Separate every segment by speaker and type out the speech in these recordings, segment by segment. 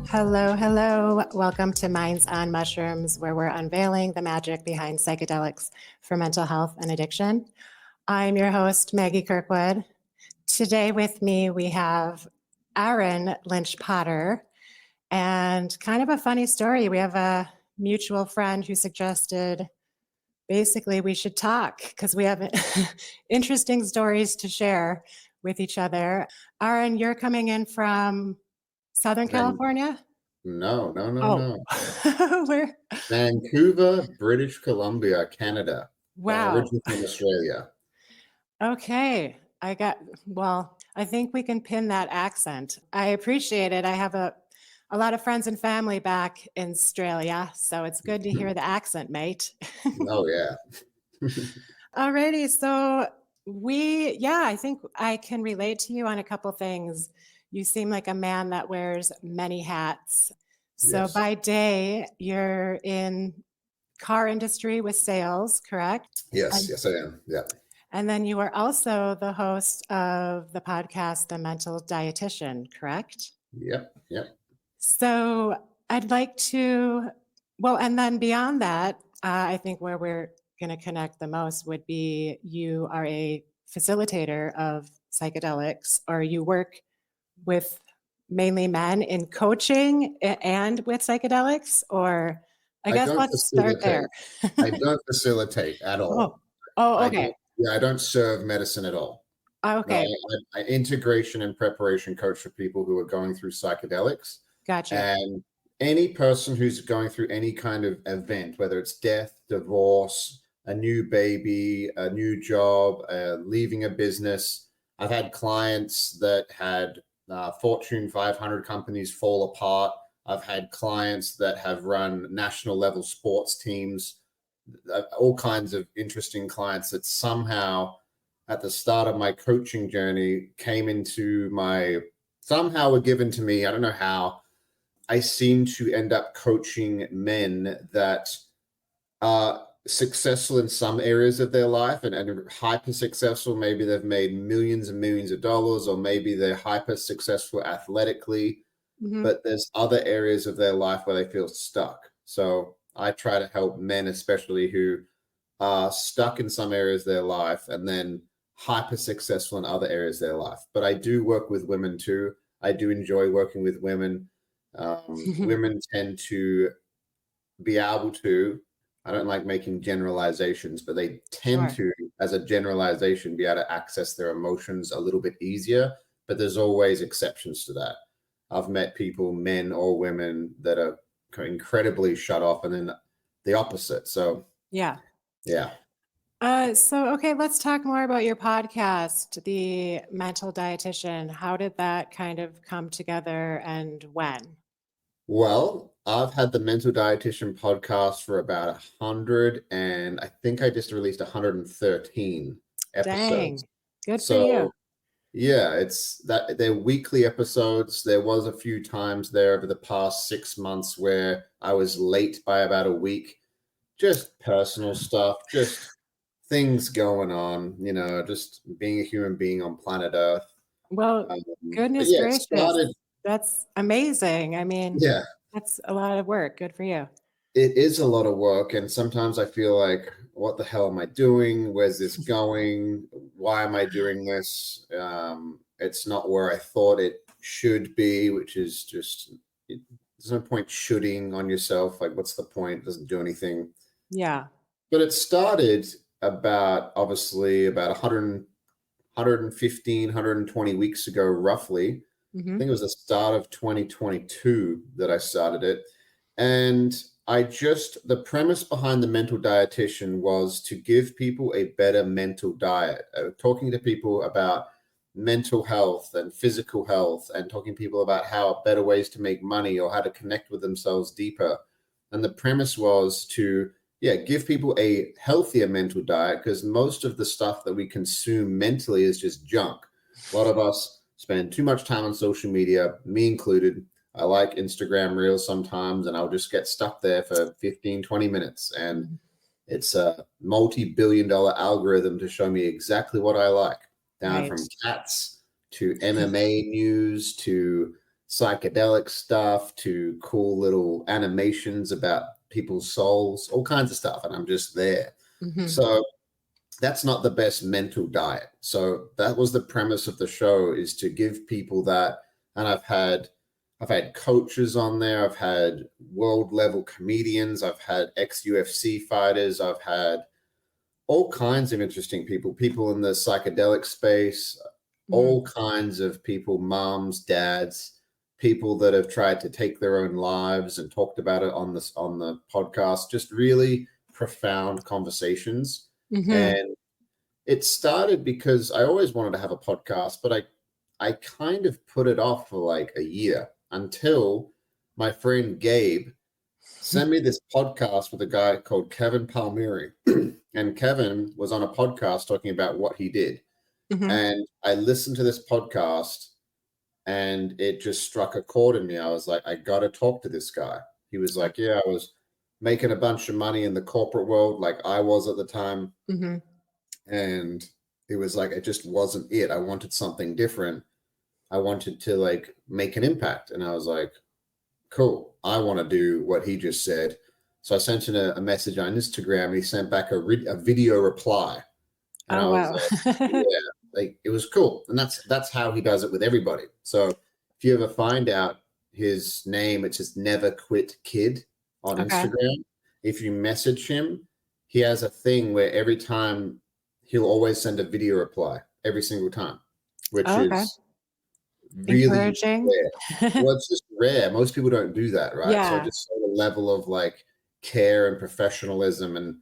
Speaker 1: Hello, hello. Welcome to Minds on Mushrooms, where we're unveiling the magic behind psychedelics for mental health and addiction. I'm your host, Maggie Kirkwood. Today with me, we have Ahren Lynch-Potter, and kind of a funny story. We have a mutual friend who suggested basically we should talk because we have interesting stories to share with each other. Ahren, you're coming in from Southern California?
Speaker 2: No.
Speaker 1: Where?
Speaker 2: Vancouver, British Columbia, Canada.
Speaker 1: Wow.
Speaker 2: Originally from Australia.
Speaker 1: Okay. I think we can pin that accent. I appreciate it. I have a lot of friends and family back in Australia, so it's good to hear the accent, mate.
Speaker 2: Oh, yeah.
Speaker 1: Alrighty. So I think I can relate to you on a couple things. You seem like a man that wears many hats. So
Speaker 2: Yes.
Speaker 1: by day, you're in car industry with sales, correct?
Speaker 2: Yes, I am. Yeah.
Speaker 1: And then you are also the host of the podcast, The Mental Dietitian, correct?
Speaker 2: Yep.
Speaker 1: So I'd like to, and then beyond that, I think where we're going to connect the most would be you are a facilitator of psychedelics, or you work with mainly men in coaching and with psychedelics, or I guess let's start there.
Speaker 2: I don't facilitate at all.
Speaker 1: Okay.
Speaker 2: I don't serve medicine at all.
Speaker 1: Okay.
Speaker 2: I integration and preparation coach for people who are going through psychedelics.
Speaker 1: Gotcha.
Speaker 2: And any person who's going through any kind of event, whether it's death, divorce, a new baby, a new job, leaving a business. I've had clients that had Fortune 500 companies fall apart. I've had clients that have run national level sports teams, all kinds of interesting clients that somehow at the start of my coaching journey somehow were given to me. I don't know how. I seem to end up coaching men that are successful in some areas of their life and hyper successful. Maybe they've made millions and millions of dollars, or maybe they're hyper successful athletically, but there's other areas of their life where they feel stuck. So I try to help men, especially who are stuck in some areas of their life and then hyper successful in other areas of their life. But I do work with women too. I do enjoy working with women. Women tend to be able to, I don't like making generalizations, but they tend to, as a generalization, be able to access their emotions a little bit easier. But there's always exceptions to that. I've met people, men or women, that are incredibly shut off, and then the opposite. So yeah.
Speaker 1: Okay, let's talk more about your podcast, The Mental Dietitian. How did that kind of come together, and when?
Speaker 2: Well, I've had the Mental Dietitian podcast for about 100, and I think I just released 113 episodes.
Speaker 1: Dang, good for you.
Speaker 2: Yeah, it's that they're weekly episodes. There was a few times there over the past 6 months where I was late by about a week. Just personal stuff, just things going on, just being a human being on planet Earth.
Speaker 1: Well, goodness gracious, that's amazing. I mean, that's a lot of work. Good for you.
Speaker 2: It is a lot of work, and sometimes I feel like, what the hell am I doing? Where's this going? Why am I doing this? It's not where I thought it should be, which is just, there's no point shooting on yourself. Like, what's the point? It doesn't do anything.
Speaker 1: Yeah.
Speaker 2: But it started about 115, 120 weeks ago, roughly. I think it was the start of 2022 that I started it. And the premise behind the Mental Dietitian was to give people a better mental diet. Talking to people about mental health and physical health, and talking to people about how better ways to make money or how to connect with themselves deeper. And the premise was to give people a healthier mental diet, because most of the stuff that we consume mentally is just junk. A lot of us spend too much time on social media, me included. I like Instagram Reels sometimes, and I'll just get stuck there for 15, 20 minutes. And it's a multi-billion-dollar algorithm to show me exactly what I like, down from cats to MMA news, to psychedelic stuff, to cool little animations about people's souls, all kinds of stuff. And I'm just there.
Speaker 1: Mm-hmm.
Speaker 2: So that's not the best mental diet. So that was the premise of the show, is to give people that. And I've had coaches on there. I've had world level comedians. I've had ex-UFC fighters. I've had all kinds of interesting people in the psychedelic space, all kinds of people, moms, dads, people that have tried to take their own lives and talked about it on the podcast, just really profound conversations.
Speaker 1: Mm-hmm.
Speaker 2: And it started because I always wanted to have a podcast, but I kind of put it off for like a year until my friend Gabe sent me this podcast with a guy called Kevin Palmieri. And Kevin was on a podcast talking about what he did.
Speaker 1: Mm-hmm.
Speaker 2: And I listened to this podcast and it just struck a chord in me. I was like, I got to talk to this guy. He was like, yeah, I was making a bunch of money in the corporate world like I was at the time.
Speaker 1: Mm-hmm.
Speaker 2: And it was like, it just wasn't it. I wanted something different. I wanted to like make an impact. And I was like, cool, I want to do what he just said. So I sent him a message on Instagram. He sent back a video reply. And I was like, yeah, like it was cool. And that's how he does it with everybody. So if you ever find out his name, it's just Never Quit Kid on Instagram. If you message him, he has a thing where every time he'll always send a video reply every single time, which is really
Speaker 1: encouraging.
Speaker 2: rare. Well, it's just rare. Most people don't do that, right?
Speaker 1: Yeah.
Speaker 2: So I just saw the level of like care and professionalism, and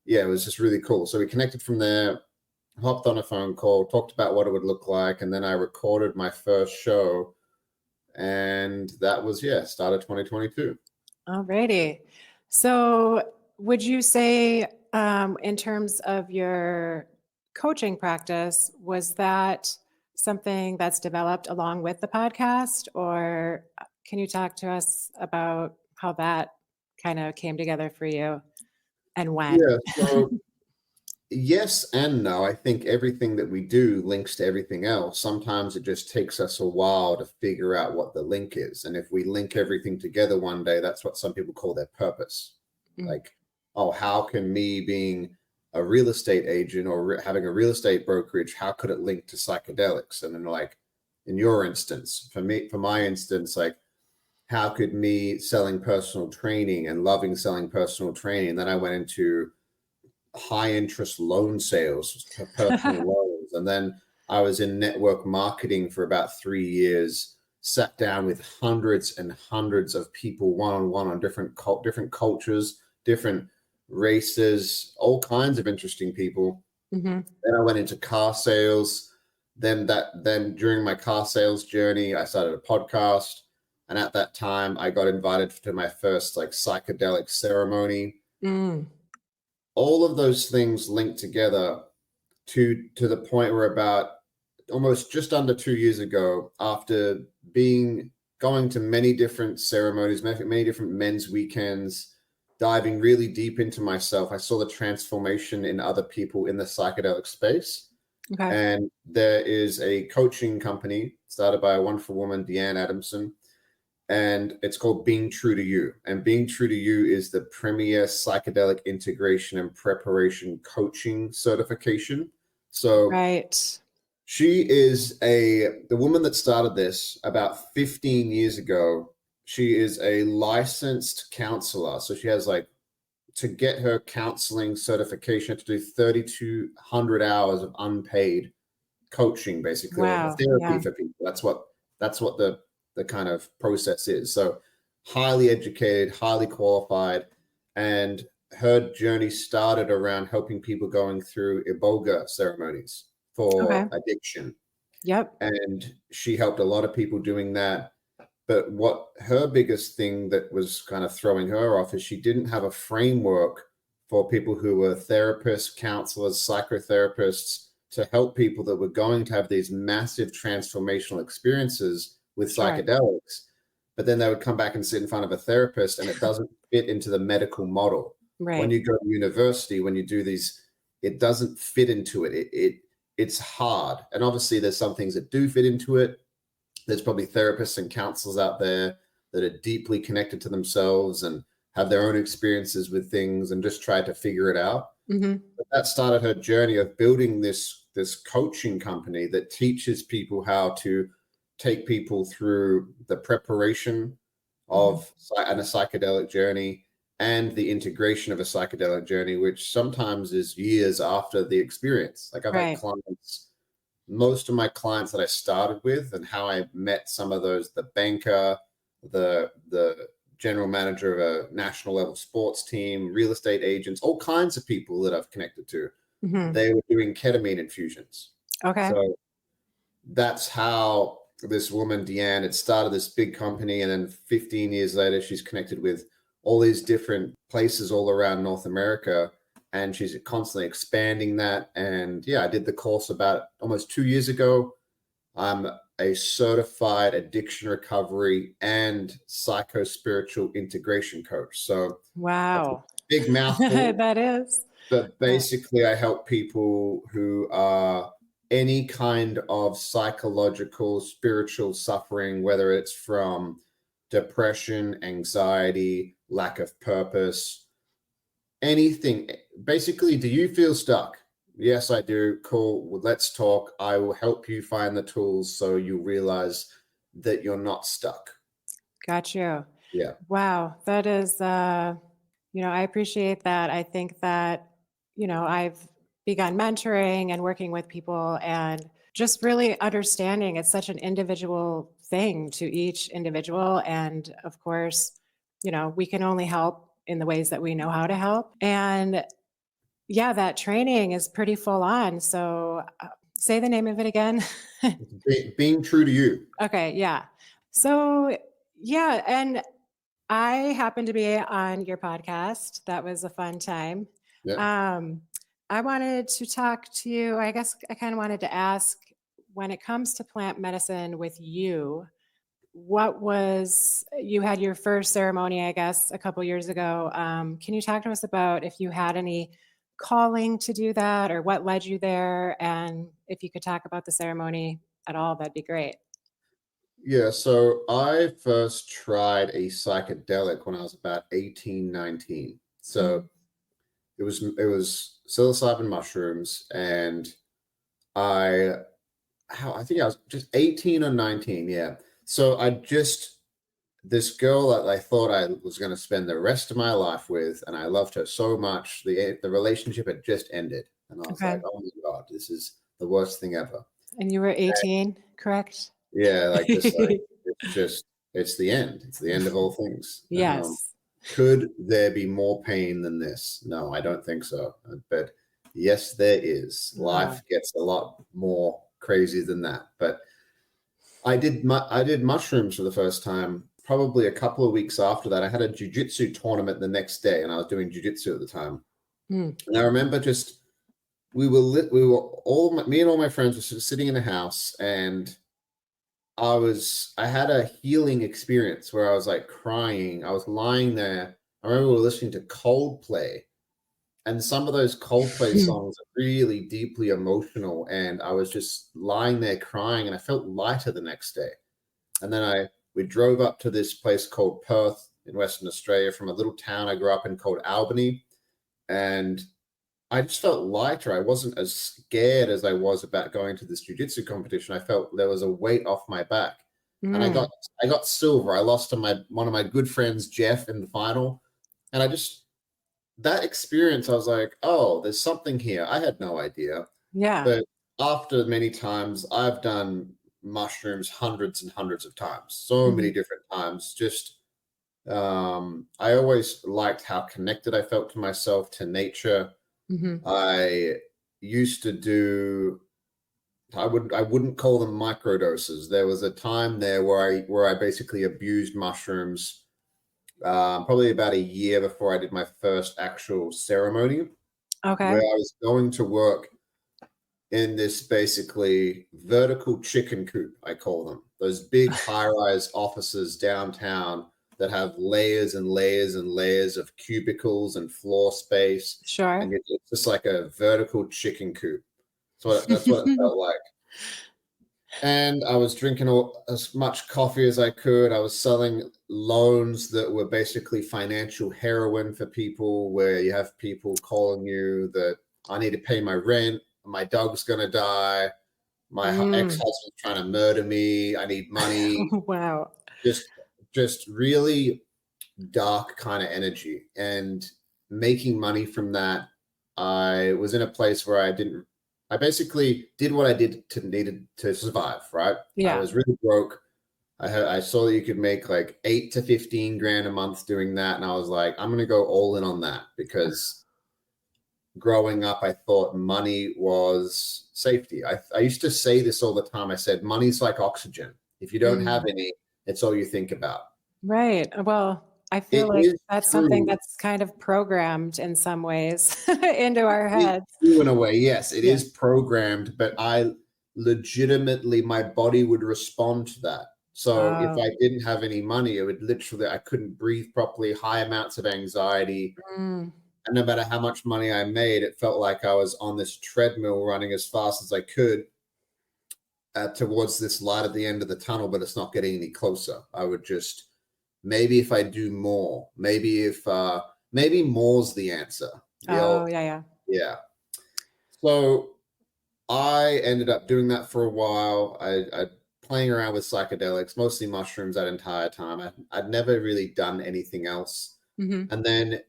Speaker 2: yeah, it was just really cool. So we connected from there, hopped on a phone call, talked about what it would look like, and then I recorded my first show, and that was start of 2022.
Speaker 1: Alrighty. So would you say, in terms of your coaching practice, was that something that's developed along with the podcast, or can you talk to us about how that kind of came together for you and when?
Speaker 2: Yeah, so yes and no. I think everything that we do links to everything else. Sometimes it just takes us a while to figure out what the link is. And if we link everything together one day, that's what some people call their purpose. Like, oh, how can me being a real estate agent or having a real estate brokerage, how could it link to psychedelics? And then like in your instance, for my instance, like how could me selling personal training and loving selling personal training? Then I went into high interest loan sales, personal loans. And then I was in network marketing for about 3 years, sat down with hundreds and hundreds of people one-on-one on different cultures, different races, all kinds of interesting people. Then I went into car sales. Then during my car sales journey, I started a podcast. And at that time, I got invited to my first like psychedelic ceremony. All of those things linked together to the point where about almost just under 2 years ago, after going to many different ceremonies, many different men's weekends, diving really deep into myself, I saw the transformation in other people in the psychedelic space. And there is a coaching company started by a wonderful woman, Deanne Adamson, and it's called Being True to You. And Being True to You is the premier psychedelic integration and preparation coaching certification. So she is the woman that started this about 15 years ago. She is a licensed counselor. So she has like, to get her counseling certification, to do 3,200 hours of unpaid coaching, basically, or therapy for people. That's what the kind of process is. So highly educated, highly qualified, and her journey started around helping people going through iboga ceremonies for addiction. And she helped a lot of people doing that. But what her biggest thing that was kind of throwing her off is she didn't have a framework for people who were therapists, counselors, psychotherapists, to help people that were going to have these massive transformational experiences with psychedelics. But then they would come back and sit in front of a therapist and it doesn't fit into the medical model. When you go to university, when you do these, it doesn't fit into it. it's hard. And obviously there's some things that do fit into it. There's probably therapists and counselors out there that are deeply connected to themselves and have their own experiences with things and just try to figure it out.
Speaker 1: Mm-hmm.
Speaker 2: But that started her journey of building this coaching company that teaches people how to take people through the preparation of a psychedelic journey and the integration of a psychedelic journey, which sometimes is years after the experience. Like I've had clients, most of my clients that I started with, and how I met some of those, the banker, the general manager of a national level sports team, real estate agents, all kinds of people that I've connected to. They were doing ketamine infusions.
Speaker 1: Okay.
Speaker 2: So that's how this woman, Deanne, had started this big company. And then 15 years later, she's connected with all these different places all around North America. And she's constantly expanding that. And yeah, I did the course about almost 2 years ago. I'm a certified addiction recovery and psycho-spiritual integration coach. So
Speaker 1: wow,
Speaker 2: big mouthful.
Speaker 1: that is.
Speaker 2: But basically, I help people who are any kind of psychological, spiritual suffering, whether it's from depression, anxiety, lack of purpose, anything. Basically, do you feel stuck? Yes, I do. Cool. Well, let's talk. I will help you find the tools so you realize that you're not stuck.
Speaker 1: Got you.
Speaker 2: Yeah.
Speaker 1: Wow. That is, I appreciate that. I think that, I've begun mentoring and working with people and just really understanding it's such an individual thing to each individual. And of course, we can only help in the ways that we know how to help. And yeah, that training is pretty full on. So say the name of it again.
Speaker 2: Being true to you.
Speaker 1: Okay. Yeah. So yeah. And I happened to be on your podcast. That was a fun time.
Speaker 2: Yeah.
Speaker 1: I wanted to talk to you. I guess I kind of wanted to ask, when it comes to plant medicine with you, you had your first ceremony, I guess, a couple years ago. Can you talk to us about if you had any calling to do that or what led you there? And if you could talk about the ceremony at all, that'd be great.
Speaker 2: Yeah, so I first tried a psychedelic when I was about 18, 19. So it was psilocybin mushrooms, and I think I was just 18 or 19, yeah. So this girl that I thought I was going to spend the rest of my life with, and I loved her so much. The relationship had just ended, and I was like, oh my God, this is the worst thing ever.
Speaker 1: And you were 18, correct?
Speaker 2: Yeah, like this, like it's the end. It's the end of all things.
Speaker 1: Yes.
Speaker 2: Could there be more pain than this? No, I don't think so. But yes, there is. Life gets a lot more crazy than that. But I did mushrooms for the first time probably a couple of weeks after that. I had a jiu-jitsu tournament the next day, and I was doing jiu-jitsu at the time. And I remember me and all my friends were sitting in a house, and I had a healing experience where I was like crying. I was lying there. I remember we were listening to Coldplay, and some of those Coldplay songs are really deeply emotional. And I was just lying there crying, and I felt lighter the next day. And then we drove up to this place called Perth in Western Australia from a little town I grew up in called Albany. And I just felt lighter. I wasn't as scared as I was about going to this jiu-jitsu competition. I felt there was a weight off my back. And I got silver. I lost to one of my good friends, Jeff, in the final. And that experience, I was like, oh, there's something here. I had no idea.
Speaker 1: Yeah.
Speaker 2: But after many times, I've done mushrooms hundreds and hundreds of times, so many different times. I always liked how connected I felt to myself, to nature. I used to do, I wouldn't call them microdoses. There was a time there where I basically abused mushrooms, probably about a year before I did my first actual ceremony.
Speaker 1: Okay.
Speaker 2: Where I was going to work in this basically vertical chicken coop, I call them. Those big high-rise offices downtown that have layers and layers and layers of cubicles and floor space.
Speaker 1: Sure.
Speaker 2: And it's just like a vertical chicken coop. So that's what it felt like. And I was drinking as much coffee as I could. I was selling loans that were basically financial heroin for people, where you have people calling you that I need to pay my rent, my dog's going to die, my ex-husband's trying to murder me, I need money.
Speaker 1: Wow.
Speaker 2: Just really dark kind of energy. And making money from that, I was in a place where I basically did what I needed to survive, right? I
Speaker 1: Yeah.
Speaker 2: was really broke. I saw that you could make like 8 to 15 grand a month doing that. And I was like, I'm going to go all in on that, because growing up, I thought money was safety. I used to say this all the time. I said, money's like oxygen. If you don't have any, it's all you think about.
Speaker 1: Right. Well, I feel
Speaker 2: It
Speaker 1: like
Speaker 2: is
Speaker 1: that's something
Speaker 2: true.
Speaker 1: that's kind of programmed in some ways into our
Speaker 2: It's
Speaker 1: heads.
Speaker 2: true in a way, yes, it
Speaker 1: Yeah.
Speaker 2: is programmed, but I legitimately, my body would respond to that. So if
Speaker 1: Oh.
Speaker 2: I didn't have any money, it would literally, I couldn't breathe properly, high amounts of anxiety.
Speaker 1: Mm.
Speaker 2: And no matter how much money I made, it felt like I was on this treadmill running as fast as I could towards this light at the end of the tunnel, but it's not getting any closer. I would just, maybe if I do more, maybe more's the answer.
Speaker 1: Oh, yeah.
Speaker 2: Yeah. So I ended up doing that for a while. I playing around with psychedelics, mostly mushrooms that entire time. I'd never really done anything else.
Speaker 1: Mm-hmm.
Speaker 2: And then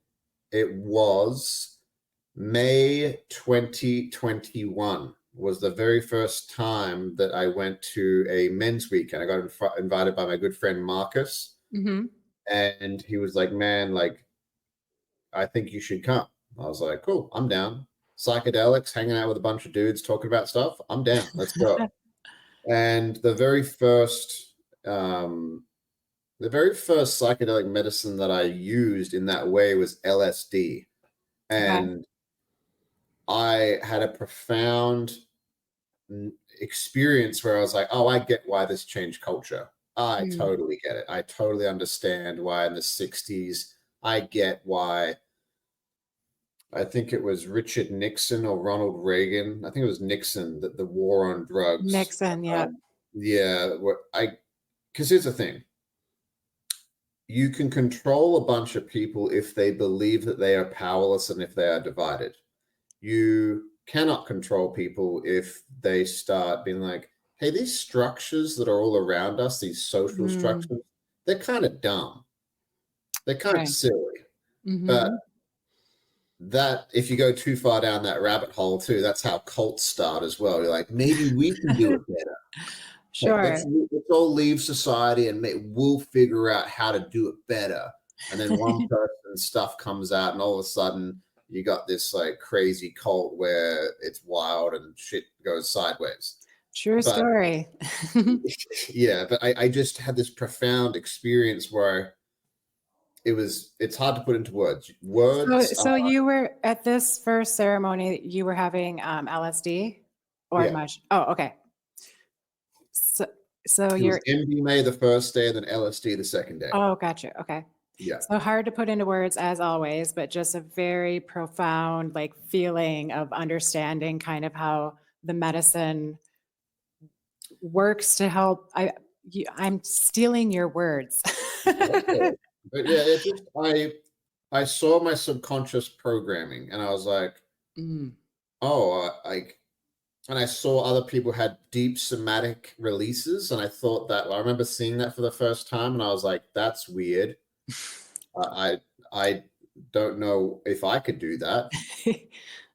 Speaker 2: it was May 2021 was the very first time that I went to a men's weekend. I got invited by my good friend Marcus,
Speaker 1: Mm-hmm.
Speaker 2: and he was like, "Man, like, I think you should come." I was like, "Cool, I'm down." Psychedelics, hanging out with a bunch of dudes talking about stuff. I'm down. Let's go. And the very first psychedelic medicine that I used in that way was LSD.
Speaker 1: Okay.
Speaker 2: And I had a profound experience where I was like, oh, I get why this changed culture. I
Speaker 1: Mm.
Speaker 2: totally get it. I totally understand why in the 60s. I get why. I think it was Richard Nixon or Ronald Reagan. I think it was Nixon, that the war on drugs.
Speaker 1: Nixon, yeah.
Speaker 2: Yeah, because here's the thing. You can control a bunch of people if they believe that they are powerless and if they are divided. You cannot control people if they start being like, hey, these structures that are all around us, these social structures, they're kind of dumb. They're kind of
Speaker 1: Right.
Speaker 2: silly. But
Speaker 1: Mm-hmm.
Speaker 2: that, if you go too far down that rabbit hole too, that's how cults start as well. You're like, maybe we can do it better.
Speaker 1: Sure.
Speaker 2: Let's all leave society and we'll figure out how to do it better. And then one person's stuff comes out, and all of a sudden you got this like crazy cult where it's wild and shit goes sideways.
Speaker 1: True
Speaker 2: But
Speaker 1: story.
Speaker 2: yeah, but I just had this profound experience where it's hard to put into words.
Speaker 1: So you were at this first ceremony, you were having LSD or
Speaker 2: Yeah.
Speaker 1: mush? Oh, okay. So
Speaker 2: It was
Speaker 1: you're,
Speaker 2: MDMA the first day and then LSD the second day.
Speaker 1: oh, gotcha. Okay.
Speaker 2: Yeah.
Speaker 1: So hard to put into words as always, but just a very profound like feeling of understanding kind of how the medicine works to help. I'm stealing your words.
Speaker 2: Okay. But yeah, it just I saw my subconscious programming and I was like,
Speaker 1: Mm.
Speaker 2: oh, and I saw other people had deep somatic releases, and I thought that I remember seeing that for the first time, and I was like, that's weird. I don't know if I could do that.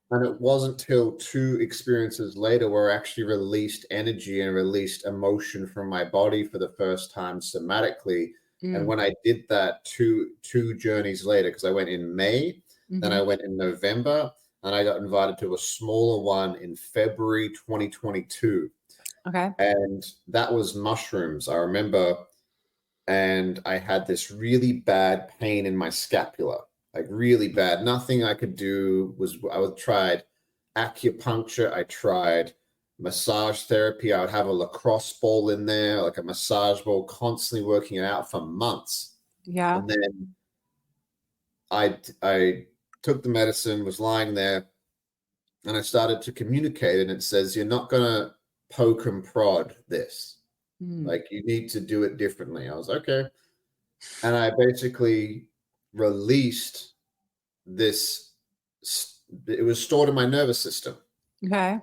Speaker 2: And it wasn't till 2 experiences later where I actually released energy and released emotion from my body for the first time somatically. And
Speaker 1: Mm.
Speaker 2: when I did that two journeys later, because I went in May, then I
Speaker 1: Mhm.
Speaker 2: went in November, and I got invited to a smaller one in February 2022.
Speaker 1: Okay.
Speaker 2: And that was mushrooms, I remember. And I had this really bad pain in my scapula, like really bad. Nothing I could do tried acupuncture, I tried massage therapy. I would have a lacrosse ball in there, like a massage ball, constantly working it out for months.
Speaker 1: Yeah.
Speaker 2: And then I took the medicine, was lying there, and I started to communicate, and it says, you're not going to poke and prod this. Like, you need to do it differently. I was okay. And I basically released this. It was stored in my nervous system.
Speaker 1: Okay.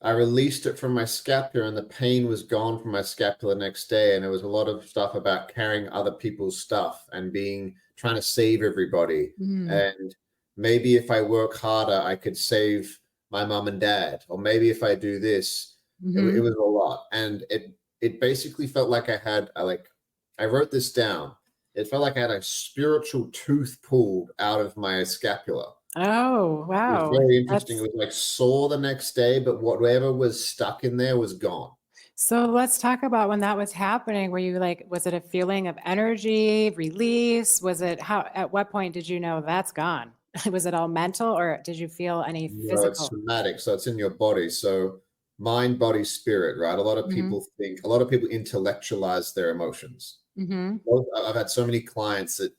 Speaker 2: I released it from my scapula, and the pain was gone from my scapula the next day. And there was a lot of stuff about carrying other people's stuff and trying to save everybody. And maybe if I work harder, I could save my mom and dad. Or maybe if I do this, it was a lot. And it basically felt like I wrote this down. It felt like I had a spiritual tooth pulled out of my scapula.
Speaker 1: Oh, wow.
Speaker 2: It was very interesting. It was like sore the next day, but whatever was stuck in there was gone.
Speaker 1: So let's talk about when that was happening. Were you like, was it a feeling of energy, release? At what point did you know that's gone? Was it all mental, or did you feel any
Speaker 2: No, it's
Speaker 1: physical?
Speaker 2: somatic, so it's in your body. So mind, body, spirit, right? A lot of people intellectualize their emotions. I've had so many clients that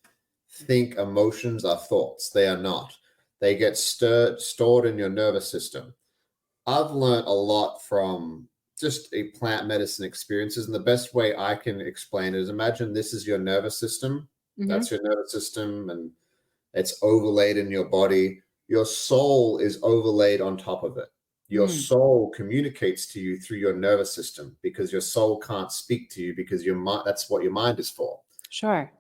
Speaker 2: think emotions are thoughts. They are not. They get stored in your nervous system. I've learned a lot from just a plant medicine experiences. And the best way I can explain it is, imagine this is your nervous system. That's your nervous system, and it's overlaid in your body. Your soul is overlaid on top of it. Your soul communicates to you through your nervous system, because your soul can't speak to you, because that's what your mind is for.
Speaker 1: Sure.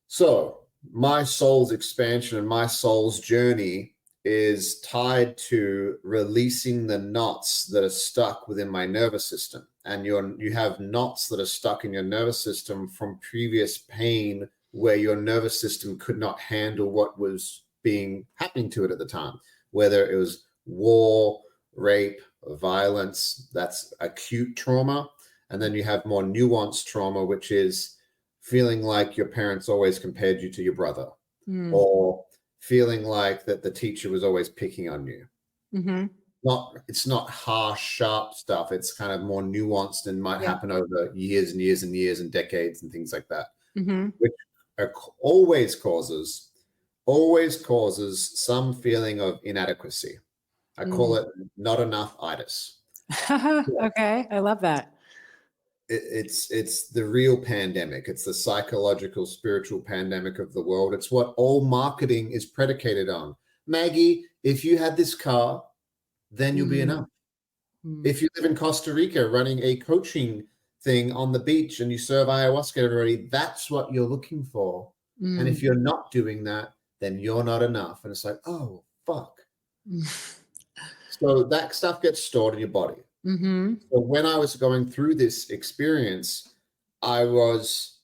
Speaker 2: So my soul's expansion and my soul's journey is tied to releasing the knots that are stuck within my nervous system. And you have knots that are stuck in your nervous system from previous pain, where your nervous system could not handle what was happening to it at the time, whether it was war, rape, violence. That's acute trauma. And then you have more nuanced trauma, which is feeling like your parents always compared you to your brother, or feeling like that the teacher was always picking on you. It's not harsh, sharp stuff. It's kind of more nuanced and might happen over years and years and years and decades and things like that, which always causes some feeling of inadequacy. I call it not enough-itis.
Speaker 1: Okay, I love that.
Speaker 2: It's the real pandemic. It's the psychological, spiritual pandemic of the world. It's what all marketing is predicated on. Maggie, if you had this car, then you'll be enough. If you live in Costa Rica running a coaching thing on the beach and you serve ayahuasca to everybody, that's what you're looking for. And if you're not doing that, then you're not enough. And it's like, oh, fuck. So that stuff gets stored in your body. So when I was going through this experience, it's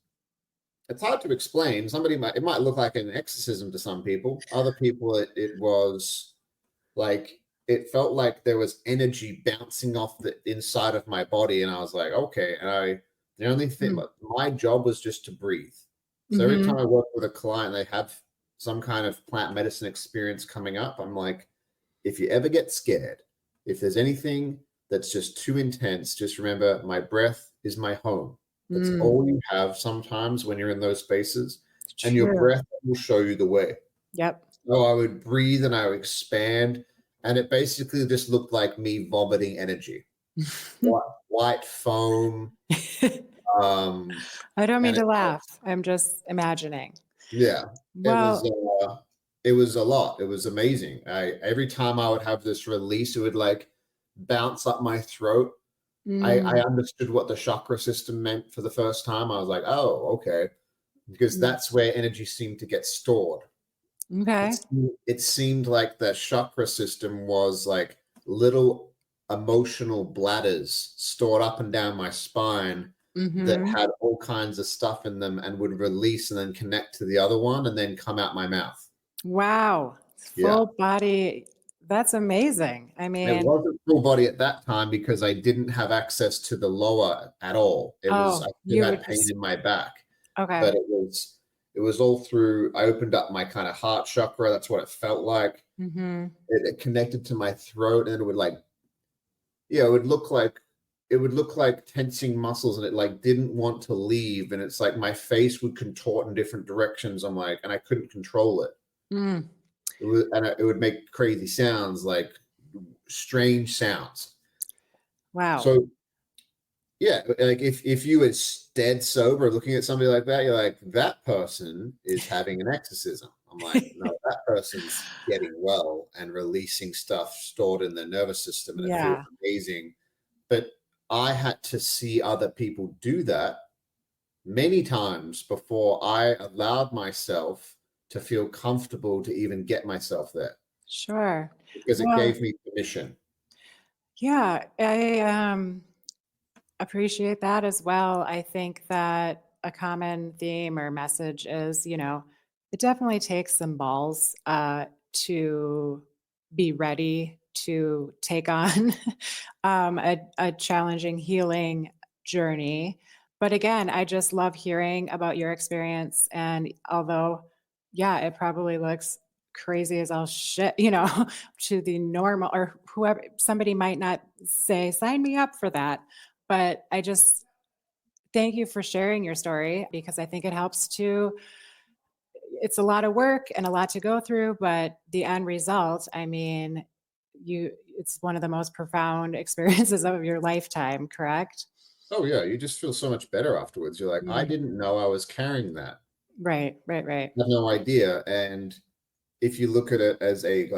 Speaker 2: hard to explain. It might look like an exorcism to some people. Other people, it was like, it felt like there was energy bouncing off the inside of my body. And I was like, okay. And the only thing, my job was just to breathe. So every time I work with a client, they have some kind of plant medicine experience coming up. I'm like, if you ever get scared, if there's anything that's just too intense, just remember, my breath is my home. That's all you have sometimes when you're in those spaces, and your breath will show you the way.
Speaker 1: Yep.
Speaker 2: So I would breathe and I would expand, and it basically just looked like me vomiting energy, white foam.
Speaker 1: I don't mean to laugh. I'm just imagining.
Speaker 2: Yeah.
Speaker 1: Well,
Speaker 2: It was a lot. It was amazing. Every time I would have this release, it would like bounce up my throat. I understood what the chakra system meant for the first time. I was like, oh, okay. Because that's where energy seemed to get stored.
Speaker 1: Okay.
Speaker 2: It seemed like the chakra system was like little emotional bladders stored up and down my spine that had all kinds of stuff in them and would release and then connect to the other one and then come out my mouth.
Speaker 1: Wow. Full body. That's amazing. I mean,
Speaker 2: it wasn't full body at that time because I didn't have access to the lower at all. I still had pain in my back.
Speaker 1: Okay.
Speaker 2: But it was all through, I opened up my kind of heart chakra. That's what it felt like. It connected to my throat, and it would look like tensing muscles, and it like didn't want to leave. And it's like my face would contort in different directions. I'm like, and I couldn't control it. It would make crazy sounds like strange sounds.
Speaker 1: Wow.
Speaker 2: So yeah, like if you were dead sober looking at somebody like that, you're like, that person is having an exorcism. I'm like, no, that person's getting well and releasing stuff stored in their nervous system, and it feels
Speaker 1: Yeah,
Speaker 2: amazing. But I had to see other people do that many times before I allowed myself to feel comfortable to even get myself there,
Speaker 1: sure.
Speaker 2: because it
Speaker 1: Well,
Speaker 2: gave me permission.
Speaker 1: yeah, I appreciate that as well. I think that a common theme or message is, it definitely takes some balls to be ready to take on a challenging healing journey. But again, I just love hearing about your experience. And although, yeah, it probably looks crazy as all shit, to the normal or whoever, somebody might not say, sign me up for that. But I just thank you for sharing your story because I think it helps to it's a lot of work and a lot to go through, but the end result, I mean, it's one of the most profound experiences of your lifetime, correct?
Speaker 2: Oh yeah, you just feel so much better afterwards. You're like, I
Speaker 1: Mm.
Speaker 2: didn't know I was carrying that.
Speaker 1: Right, right, right.
Speaker 2: I had no idea. And if you look at it as a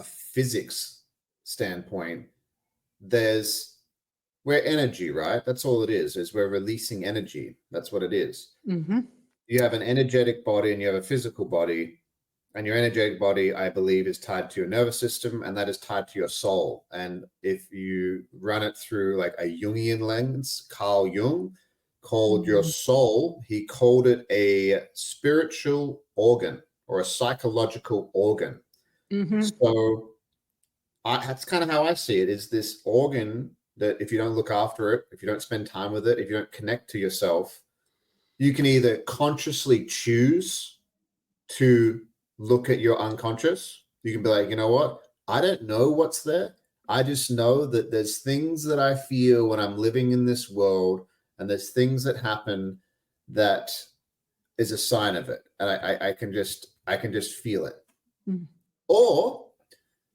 Speaker 2: physics standpoint, there's we're energy, right? That's all it is we're releasing energy. That's what it is.
Speaker 1: Mhm.
Speaker 2: You have an energetic body and you have a physical body. And your energetic body, I believe, is tied to your nervous system, and that is tied to your soul. And if you run it through like a Jungian lens, Carl Jung called your
Speaker 1: Mhm.
Speaker 2: soul, he called it a spiritual organ or a psychological organ.
Speaker 1: Mhm.
Speaker 2: So that's kind of how I see it, is this organ that if you don't look after it, if you don't spend time with it, if you don't connect to yourself, you can either consciously choose to look at your unconscious. You can be like, you know what? I don't know what's there. I just know that there's things that I feel when I'm living in this world, and there's things that happen that is a sign of it. And I can just feel it.
Speaker 1: Mm.
Speaker 2: Or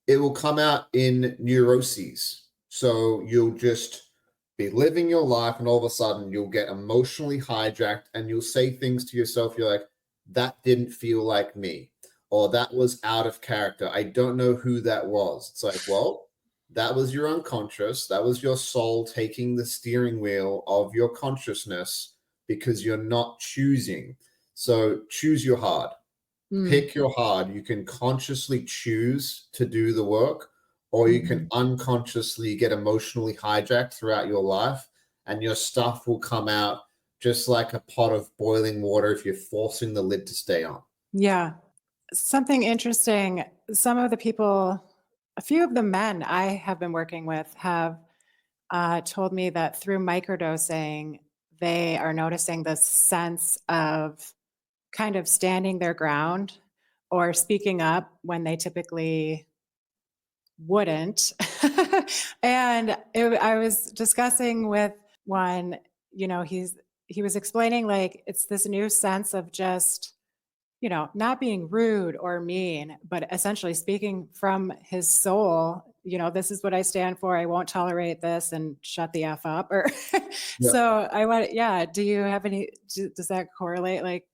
Speaker 2: it will come out in neuroses. So you'll just be living your life, and all of a sudden you'll get emotionally hijacked and you'll say things to yourself. You're like, that didn't feel like me, or that was out of character. I don't know who that was. It's like, well, that was your unconscious. That was your soul taking the steering wheel of your consciousness because you're not choosing. So choose your hard.
Speaker 1: Mm.
Speaker 2: Pick your hard. You can consciously choose to do the work, or you can
Speaker 1: Mhm.
Speaker 2: unconsciously get emotionally hijacked throughout your life, and your stuff will come out just like a pot of boiling water if you're forcing the lid to stay on.
Speaker 1: Yeah. Something interesting, some of the people, a few of the men I have been working with have told me that through microdosing, they are noticing this sense of kind of standing their ground or speaking up when they typically wouldn't. And I was discussing with one, he was explaining like it's this new sense of just not being rude or mean, but essentially speaking from his soul, this is what I stand for. I won't tolerate this and shut the F up. Or
Speaker 2: Yeah,
Speaker 1: so I want, yeah. Do you have any, does that correlate? Like,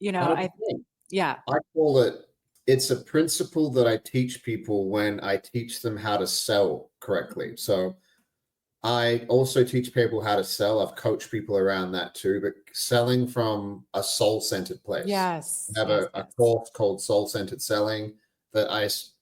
Speaker 1: I,
Speaker 2: 100%.
Speaker 1: yeah.
Speaker 2: I call it's a principle that I teach people when I teach them how to sell correctly. So I also teach people how to sell. I've coached people around that too, but selling from a soul-centered place.
Speaker 1: Yes.
Speaker 2: I have
Speaker 1: Yes.
Speaker 2: a
Speaker 1: Yes.
Speaker 2: course called Soul-Centered Selling that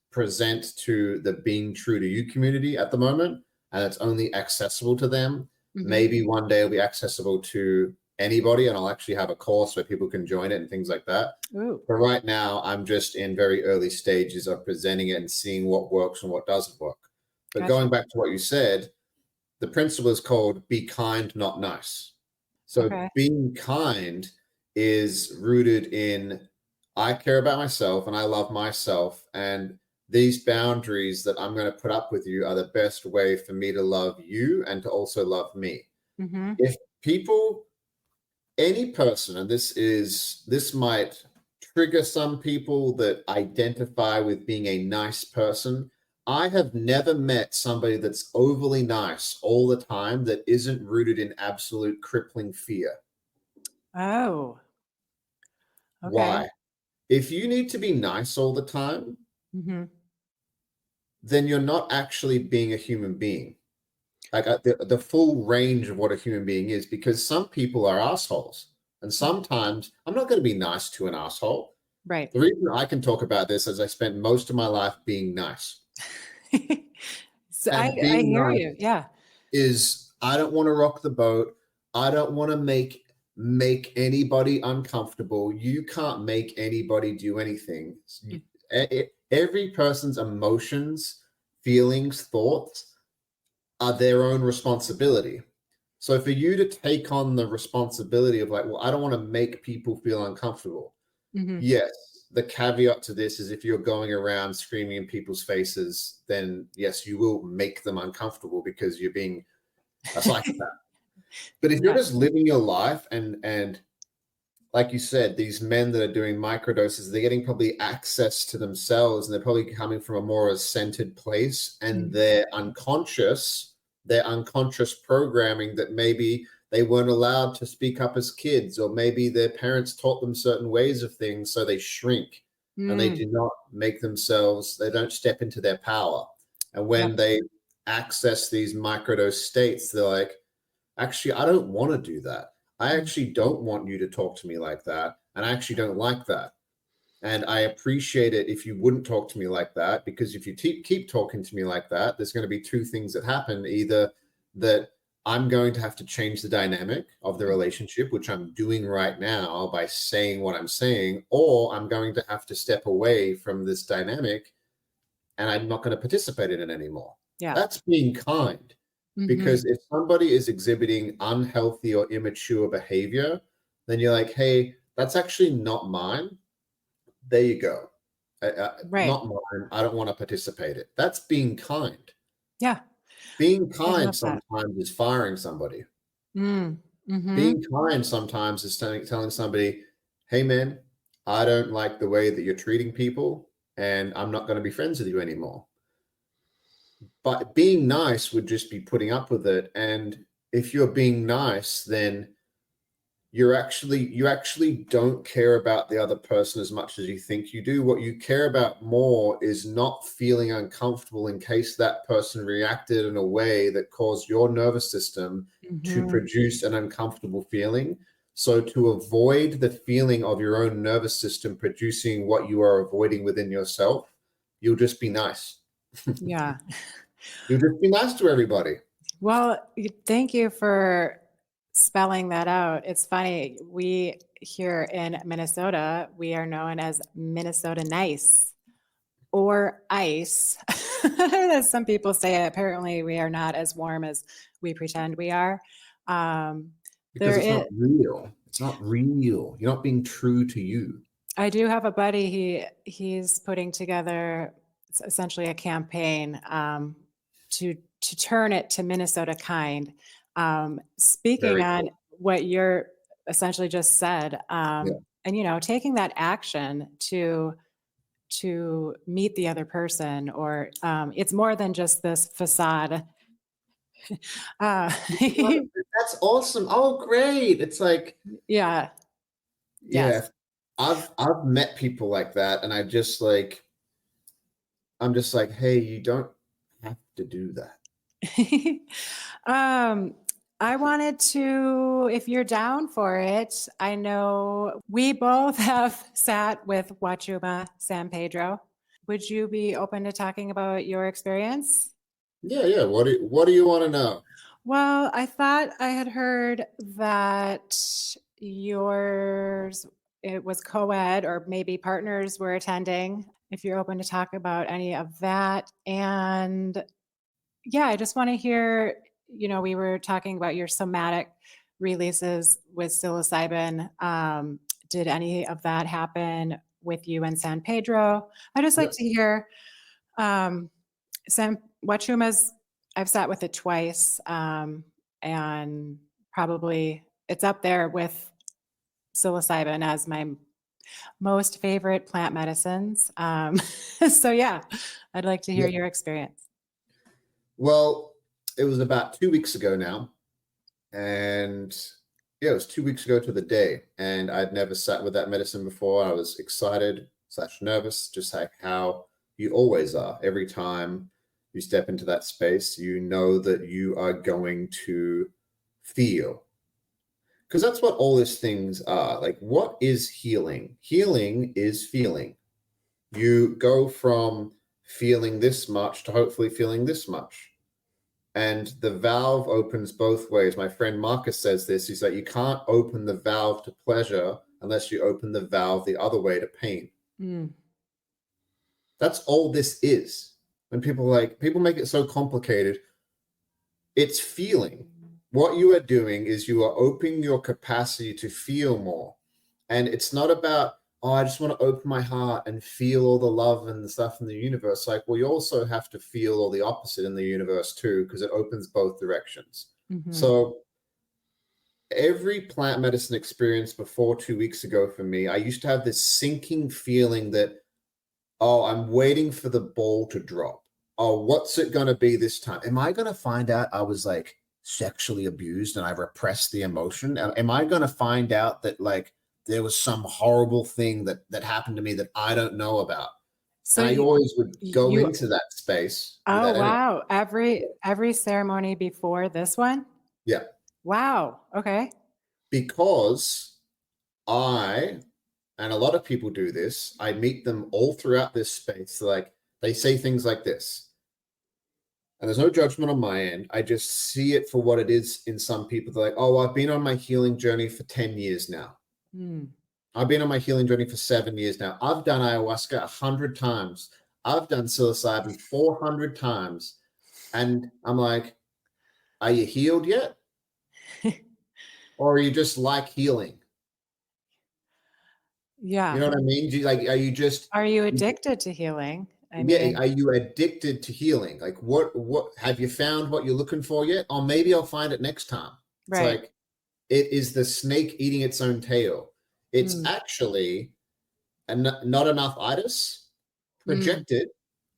Speaker 2: present to the Being True to You community at the moment, and it's only accessible to them.
Speaker 1: Hmm.
Speaker 2: Maybe one day it'll be accessible to anybody, and I'll actually have a course where people can join it and things like that.
Speaker 1: Ooh.
Speaker 2: But right now, I'm just in very early stages of presenting it and seeing what works and what doesn't work. But
Speaker 1: Gotcha.
Speaker 2: going back to what you said, the principle is called be kind, not nice. So
Speaker 1: Okay.
Speaker 2: being kind is rooted in I care about myself and I love myself. And these boundaries that I'm going to put up with you are the best way for me to love you and to also love me.
Speaker 1: Hmm.
Speaker 2: If people, any person, and this might trigger some people that identify with being a nice person, I have never met somebody that's overly nice all the time that isn't rooted in absolute crippling fear.
Speaker 1: Oh, okay.
Speaker 2: Why? If you need to be nice all the time,
Speaker 1: Hmm.
Speaker 2: then you're not actually being a human being. Like the full range of what a human being is, because some people are assholes. And sometimes I'm not going to be nice to an asshole.
Speaker 1: Right.
Speaker 2: The reason I can talk about this is I spent most of my life being nice.
Speaker 1: So
Speaker 2: And
Speaker 1: I
Speaker 2: being
Speaker 1: hear
Speaker 2: nice
Speaker 1: you. Yeah.
Speaker 2: is I don't want to rock the boat. I don't want to make anybody uncomfortable. You can't make anybody do anything. Every person's emotions, feelings, thoughts are their own responsibility. So for you to take on the responsibility of like, well, I don't want to make people feel uncomfortable.
Speaker 1: Hmm.
Speaker 2: Yes, the caveat to this is if you're going around screaming in people's faces, then yes, you will make them uncomfortable because you're being a psychopath. But if you're
Speaker 1: Yeah.
Speaker 2: just living your life and like you said, these men that are doing microdoses, they're getting probably access to themselves and they're probably coming from a more centered place and
Speaker 1: Mhm.
Speaker 2: their unconscious programming that maybe they weren't allowed to speak up as kids, or maybe their parents taught them certain ways of things, so they shrink and they
Speaker 1: Mm.
Speaker 2: do not make themselves, they don't step into their power. And
Speaker 1: Yep.
Speaker 2: when they access these microdose states, they're like, actually, I don't want to do that. I
Speaker 1: Mm.
Speaker 2: actually don't want you to talk to me like that. And I actually don't like that. And I appreciate it if you wouldn't talk to me like that, because if you keep talking to me like that, there's going to be two things that happen. Either that I'm going to have to change the dynamic of the relationship, which I'm doing right now by saying what I'm saying, or I'm going to have to step away from this dynamic and I'm not going to participate in it anymore.
Speaker 1: Yeah.
Speaker 2: That's being kind.
Speaker 1: Hmm.
Speaker 2: Because if somebody is exhibiting unhealthy or immature behavior, then you're like, hey, that's actually not mine. There you go.
Speaker 1: Right.
Speaker 2: Not mine. I don't want to participate in it. That's being kind.
Speaker 1: Yeah.
Speaker 2: Being
Speaker 1: I
Speaker 2: kind
Speaker 1: love that.
Speaker 2: sometimes is firing somebody.
Speaker 1: Mm. Hmm.
Speaker 2: Being kind sometimes is telling somebody, hey, man, I don't like the way that you're treating people, and I'm not going to be friends with you anymore. But being nice would just be putting up with it. And if you're being nice, then you actually don't care about the other person as much as you think you do. What you care about more is not feeling uncomfortable in case that person reacted in a way that caused your nervous system to
Speaker 1: Hmm.
Speaker 2: produce an uncomfortable feeling. So to avoid the feeling of your own nervous system producing what you are avoiding within yourself, you'll just be nice.
Speaker 1: Yeah.
Speaker 2: You'll just be nice to everybody.
Speaker 1: Well, thank you for spelling that out. It's funny. We here in Minnesota, we are known as Minnesota nice or ice. As some people say, apparently we are not as warm as we pretend we are. Um,
Speaker 2: Because
Speaker 1: there
Speaker 2: it's
Speaker 1: is,
Speaker 2: not real. It's not real. You're not being true to you.
Speaker 1: I do have a buddy. He's putting together essentially a campaign to turn it to Minnesota kind. Speaking
Speaker 2: Very
Speaker 1: on
Speaker 2: cool.
Speaker 1: what you're essentially just said,
Speaker 2: Yeah.
Speaker 1: and taking that action to meet the other person, or it's more than just this facade. Uh,
Speaker 2: That's awesome. Oh, great. It's like,
Speaker 1: yeah. Yes.
Speaker 2: yeah, I've met people like that, and I'm just like, hey, you don't have to do that.
Speaker 1: um, I wanted to, if you're down for it, I know we both have sat with Wachuma San Pedro. Would you be open to talking about your experience?
Speaker 2: Yeah, yeah. What do you want to know?
Speaker 1: Well, I thought I had heard that yours it was co-ed, or maybe partners were attending. If you're open to talk about any of that. And yeah, I just want to hear, we were talking about your somatic releases with psilocybin. Did any of that happen with you in San Pedro? I just like
Speaker 2: Yeah.
Speaker 1: to hear um, San Wachuma's. I've sat with it twice, and probably it's up there with psilocybin as my Most favorite plant medicines. So yeah, I'd like to hear
Speaker 2: Yeah.
Speaker 1: your experience.
Speaker 2: Well, it was about 2 weeks ago now. And yeah, it was 2 weeks ago to the day. And I'd never sat with that medicine before. I was excited slash nervous, just like how you always are. Every time you step into that space, you know that you are going to feel. Because that's what all these things are. Like, what is healing? Healing is feeling. You go from feeling this much to hopefully feeling this much. And the valve opens both ways. My friend Marcus says this. He's like, you can't open the valve to pleasure unless you open the valve the other way to pain.
Speaker 1: Mm.
Speaker 2: That's all this is. When people make it so complicated, it's feeling. What you are doing is you are opening your capacity to feel more. And it's not about, oh, I just want to open my heart and feel all the love and the stuff in the universe. Like, well, you also have to feel all the opposite in the universe too, because it opens both directions.
Speaker 1: Mm-hmm.
Speaker 2: So every plant medicine experience before 2 weeks ago for me, I used to have this sinking feeling that, oh, I'm waiting for the ball to drop. Oh, what's it going to be this time? Am I going to find out I was like sexually abused and I repressed the emotion? Am I going to find out that like there was some horrible thing that happened to me that I don't know about?
Speaker 1: So
Speaker 2: And I always would go
Speaker 1: you,
Speaker 2: into that space with
Speaker 1: oh
Speaker 2: that energy.
Speaker 1: wow, every ceremony before this one?
Speaker 2: Yeah.
Speaker 1: Wow. Okay.
Speaker 2: Because I, and a lot of people do this, I meet them all throughout this space. Like, they say things like this. And there's no judgment on my end. I just see it for what it is in some people. They're like, oh, I've been on my healing journey for 10 years now.
Speaker 1: Mm.
Speaker 2: I've been on my healing journey for 7 years now. I've done ayahuasca 100 times. I've done psilocybin 400 times. And I'm like, are you healed yet? Or are you just like healing?
Speaker 1: Yeah.
Speaker 2: You know what I mean? Are you just...
Speaker 1: Are you addicted to healing? I
Speaker 2: Yeah,
Speaker 1: mean,
Speaker 2: are you addicted to healing? Like, what have you found what you're looking for yet? Or maybe I'll find it next time. It's
Speaker 1: right.
Speaker 2: like, it is the snake eating its own tail. It's actually not enough itis projected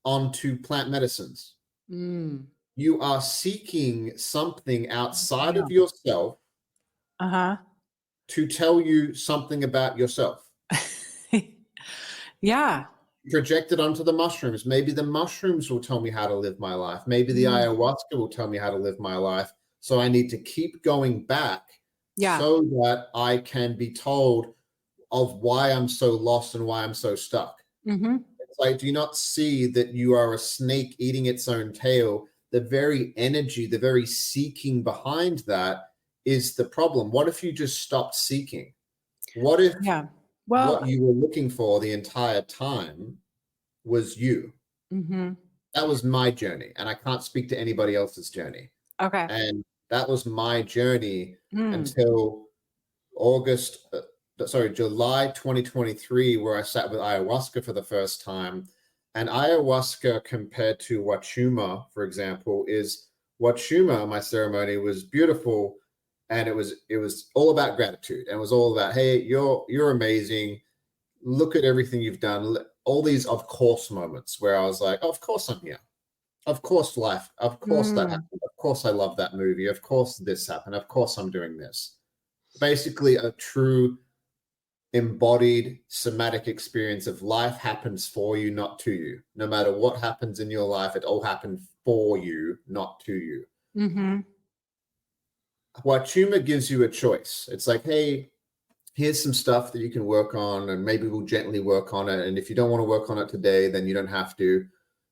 Speaker 2: onto plant medicines.
Speaker 1: Mm.
Speaker 2: You are seeking something outside
Speaker 1: Yeah.
Speaker 2: of yourself
Speaker 1: Uh-huh.
Speaker 2: to tell you something about yourself.
Speaker 1: Yeah.
Speaker 2: Projected onto the mushrooms. Maybe the mushrooms will tell me how to live my life. Maybe the ayahuasca will tell me how to live my life. So I need to keep going back so that I can be told of why I'm so lost and why I'm so stuck.
Speaker 1: Mm-hmm.
Speaker 2: It's like, do you not see that you are a snake eating its own tail? The very energy, the very seeking behind that is the problem. What if you just stopped seeking? What if what you were looking for the entire time was you? That was my journey, and I can't speak to anybody else's journey.
Speaker 1: Okay.
Speaker 2: And that was my journey until July 2023, where I sat with ayahuasca for the first time. And ayahuasca compared to Wachuma, for example, is Wachuma, my ceremony, was beautiful. And it was all about gratitude. And it was all about, hey, you're amazing. Look at everything you've done. All these of course moments where I was like, oh, of course I'm here. Of course life. Of course that happened. Of course I love that movie. Of course this happened. Of course I'm doing this. Basically a true embodied somatic experience of life happens for you, not to you. No matter what happens in your life, it all happened for you, not to you. Wachuma gives you a choice. It's like, hey, here's some stuff that you can work on, and maybe we'll gently work on it. And if you don't want to work on it today, then you don't have to.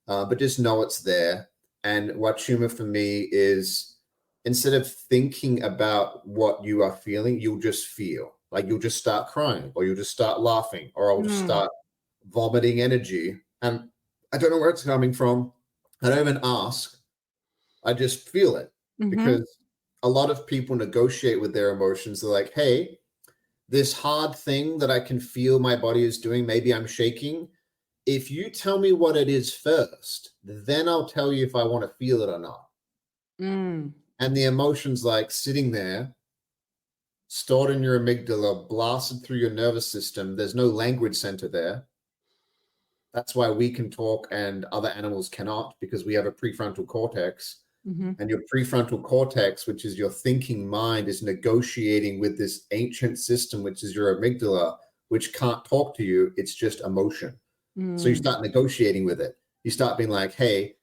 Speaker 2: But just know it's there. And Wachuma for me is, instead of thinking about what you are feeling, you'll just feel. Like, you'll just start crying, or you'll just start laughing, or I'll just start vomiting energy. And I don't know where it's coming from. I don't even ask. I just feel it. Because a lot of people negotiate with their emotions. They're like, hey, this hard thing that I can feel my body is doing, maybe I'm shaking. If you tell me what it is first, then I'll tell you if I want to feel it or not. And the emotion's like sitting there stored in your amygdala, blasted through your nervous system. There's no language center there. That's why we can talk and other animals cannot, because we have a prefrontal cortex.
Speaker 1: Mm-hmm.
Speaker 2: And your prefrontal cortex, which is your thinking mind, is negotiating with this ancient system, which is your amygdala, which can't talk to you. It's just emotion. So you start negotiating with it. You start being like, hey,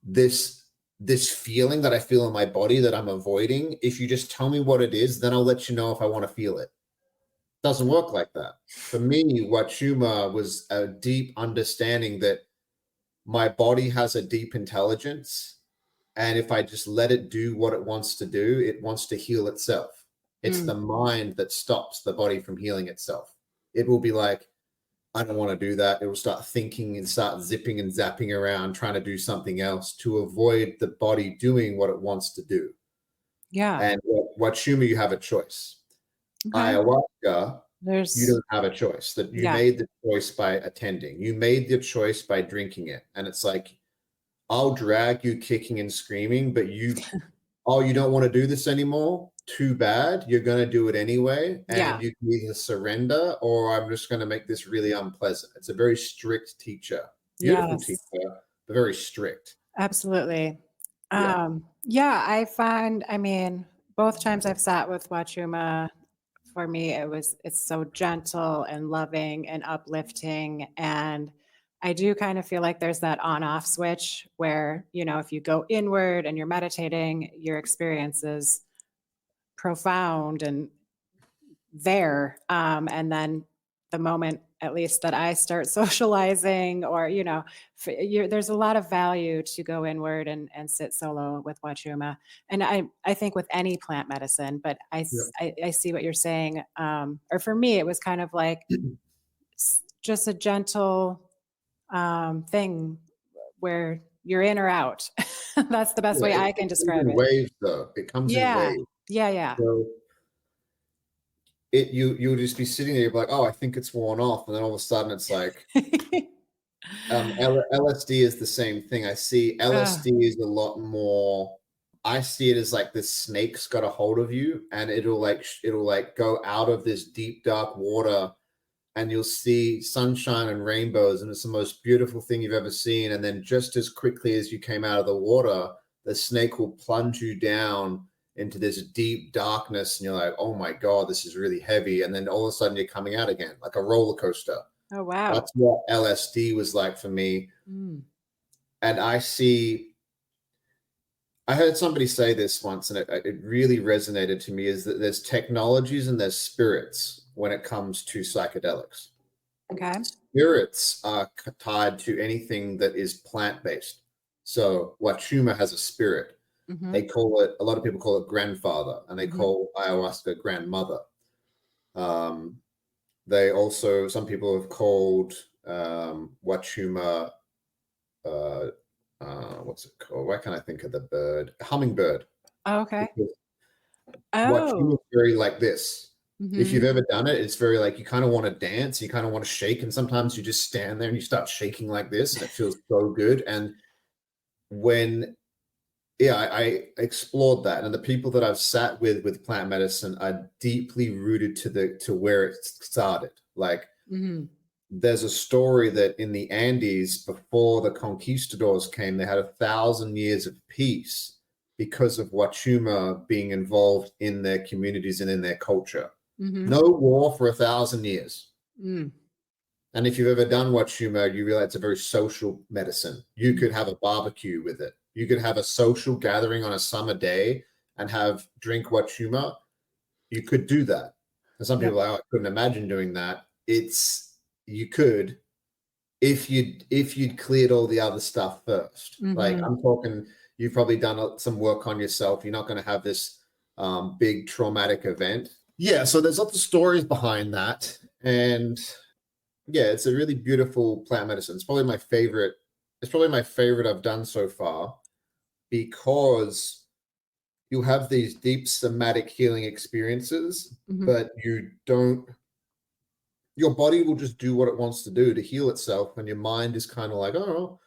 Speaker 2: this feeling that I feel in my body that I'm avoiding, if you just tell me what it is, then I'll let you know if I want to feel it. Doesn't work like that. For me, Wachuma was a deep understanding that my body has a deep intelligence. And if I just let it do what it wants to do, it wants to heal itself. It's the mind that stops the body from healing itself. It will be like, I don't want to do that. It will start thinking and start zipping and zapping around, trying to do something else to avoid the body doing what it wants to do.
Speaker 1: Yeah.
Speaker 2: And Wachuma, you have a choice.
Speaker 1: Okay.
Speaker 2: Ayahuasca, you don't have a choice. That you made the choice by attending. You made the choice by drinking it. And it's like, I'll drag you kicking and screaming, but you don't want to do this anymore? Too bad. You're going to do it anyway. And you can either surrender, or I'm just going to make this really unpleasant. It's a very strict teacher. Beautiful teacher, but very strict.
Speaker 1: Absolutely. I find, I mean, both times I've sat with Wachuma, for me, it's so gentle and loving and uplifting. And I do kind of feel like there's that on-off switch where, if you go inward and you're meditating, your experience is profound and there. And then the moment, at least that I start socializing, or, there's a lot of value to go inward and sit solo with Wachuma. And I think with any plant medicine, but I see what you're saying. Or for me, it was kind of like just a gentle thing where you're in or out. That's the best way I can describe it.
Speaker 2: Waves, though. It comes in waves.
Speaker 1: Yeah.
Speaker 2: So you'll just be sitting there, you're like, oh, I think it's worn off, and then all of a sudden it's like LSD is the same thing. I see LSD is a lot more. I see it as like this snake's got a hold of you, and it'll go out of this deep dark water, and you'll see sunshine and rainbows, and it's the most beautiful thing you've ever seen. And then just as quickly as you came out of the water, the snake will plunge you down into this deep darkness, and you're like, oh my God, this is really heavy. And then all of a sudden you're coming out again, like a roller coaster.
Speaker 1: Oh, wow.
Speaker 2: That's what LSD was like for me. And I heard somebody say this once, and it really resonated to me, is that there's technologies and there's spirits when it comes to psychedelics.
Speaker 1: Okay.
Speaker 2: Spirits are tied to anything that is plant-based. So Wachuma has a spirit. They call it, a lot of people call it grandfather, and they call ayahuasca grandmother. They also, some people have called Wachuma, what's it called? Why can't I think of the bird? Hummingbird.
Speaker 1: Oh, okay.
Speaker 2: Wachuma is very like this. If you've ever done it, it's very like, you kind of want to dance, you kind of want to shake, and sometimes you just stand there and you start shaking like this, and it feels so good. And when I explored that, and the people that I've sat with plant medicine are deeply rooted to where it started. Like there's a story that in the Andes, before the conquistadors came, they had 1,000 years of peace because of Wachuma being involved in their communities and in their culture. No war for 1,000 years. And if you've ever done Wachuma, you realize it's a very social medicine. You could have a barbecue with it. You could have a social gathering on a summer day and drink Wachuma. You could do that. And some people are like, oh, I couldn't imagine doing that. You could, if you'd cleared all the other stuff first. Like I'm talking, you've probably done some work on yourself. You're not going to have this big traumatic event. Yeah. So there's lots of stories behind that. And yeah, it's a really beautiful plant medicine. It's probably my favorite. It's probably my favorite I've done so far, because you have these deep somatic healing experiences, but your body will just do what it wants to do to heal itself. And your mind is kind of like, oh,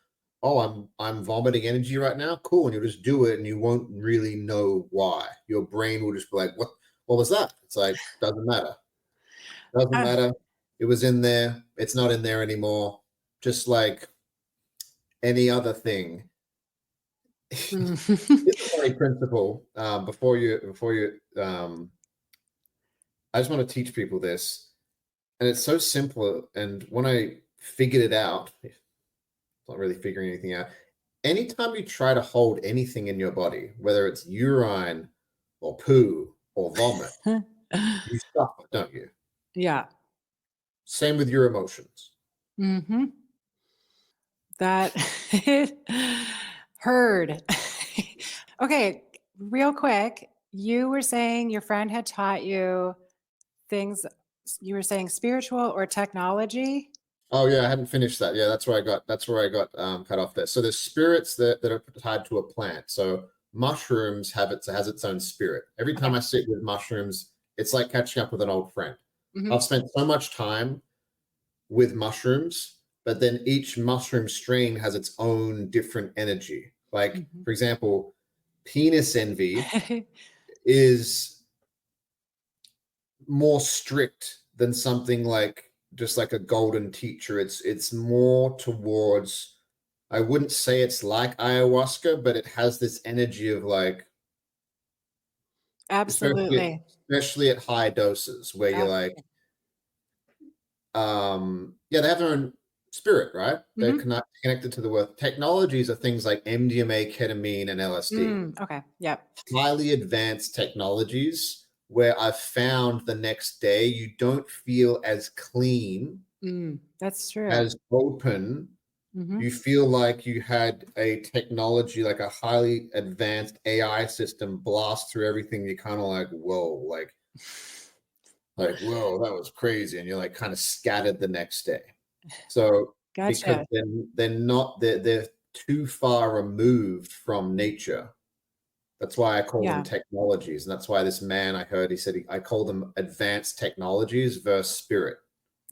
Speaker 2: I'm vomiting energy right now. Cool. And you'll just do it, and you won't really know why. Your brain will just be like, what was that? It's like, doesn't matter. Doesn't
Speaker 1: Uh,
Speaker 2: matter. It was in there. It's not in there anymore. Just like any other thing.
Speaker 1: mm.
Speaker 2: It's a funny principle. I just want to teach people this, and it's so simple. And when I figured it out, it's not really figuring anything out. Anytime you try to hold anything in your body, whether it's urine or poo or vomit, you suffer, don't you?
Speaker 1: Yeah.
Speaker 2: Same with your emotions.
Speaker 1: Mm-hmm. That heard. Okay, real quick, you were saying your friend had taught you things, you were saying spiritual or technology?
Speaker 2: Oh yeah, I hadn't finished that. Yeah, that's where I got cut off there. So there's spirits that are tied to a plant. So mushrooms has its own spirit. Every time
Speaker 1: Okay.
Speaker 2: I sit with mushrooms, it's like catching up with an old friend.
Speaker 1: Hmm.
Speaker 2: I've spent so much time with mushrooms, but then each mushroom strain has its own different energy. Like,
Speaker 1: Hmm.
Speaker 2: for example, penis envy is more strict than something like just like a golden teacher. It's more towards, I wouldn't say it's like ayahuasca, but it has this energy of like,
Speaker 1: Absolutely.
Speaker 2: especially at high doses where you're like,
Speaker 1: Absolutely.
Speaker 2: yeah, they have their own spirit, right? They're
Speaker 1: Hmm.
Speaker 2: connected to the world. Technologies are things like MDMA, ketamine, and LSD.
Speaker 1: Okay. Yep.
Speaker 2: Highly advanced technologies where I've found the next day you don't feel as clean,
Speaker 1: That's true.
Speaker 2: as open.
Speaker 1: Hmm.
Speaker 2: You feel like you had a technology, like a highly advanced AI system blast through everything. You're kind of like, whoa, like, whoa, that was crazy. And you're like kind of scattered the next day. So because
Speaker 1: Gotcha.
Speaker 2: they're too far removed from nature. That's why I call them
Speaker 1: Yeah.
Speaker 2: technologies. And that's why this man I heard, he said, I call them advanced technologies versus spirit.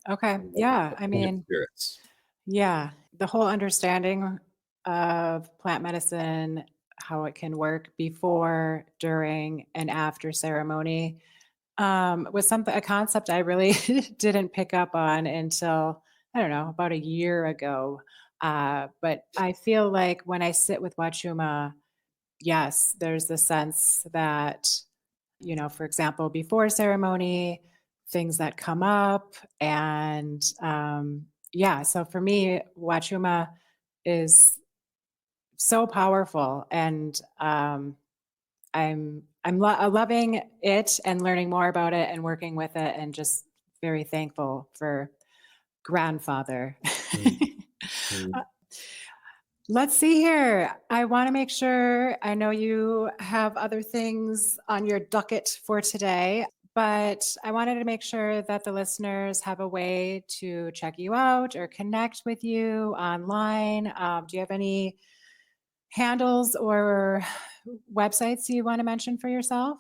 Speaker 1: Okay.
Speaker 2: I'm like,
Speaker 1: Yeah. I
Speaker 2: plant
Speaker 1: mean,
Speaker 2: spirits.
Speaker 1: yeah, the whole understanding of plant medicine, how it can work before, during, and after ceremony, was something a concept I really didn't pick up on until, I don't know, about a year ago. But I feel like when I sit with Wachuma, yes, there's the sense that, for example, before ceremony, things that come up. And yeah, so for me, Wachuma is so powerful. And I'm loving it and learning more about it and working with it and just very thankful for grandfather.
Speaker 2: Mm, mm.
Speaker 1: Let's see here. I want to make sure I know you have other things on your docket for today, but I wanted to make sure that the listeners have a way to check you out or connect with you online. Do you have any handles or websites you want to mention for yourself?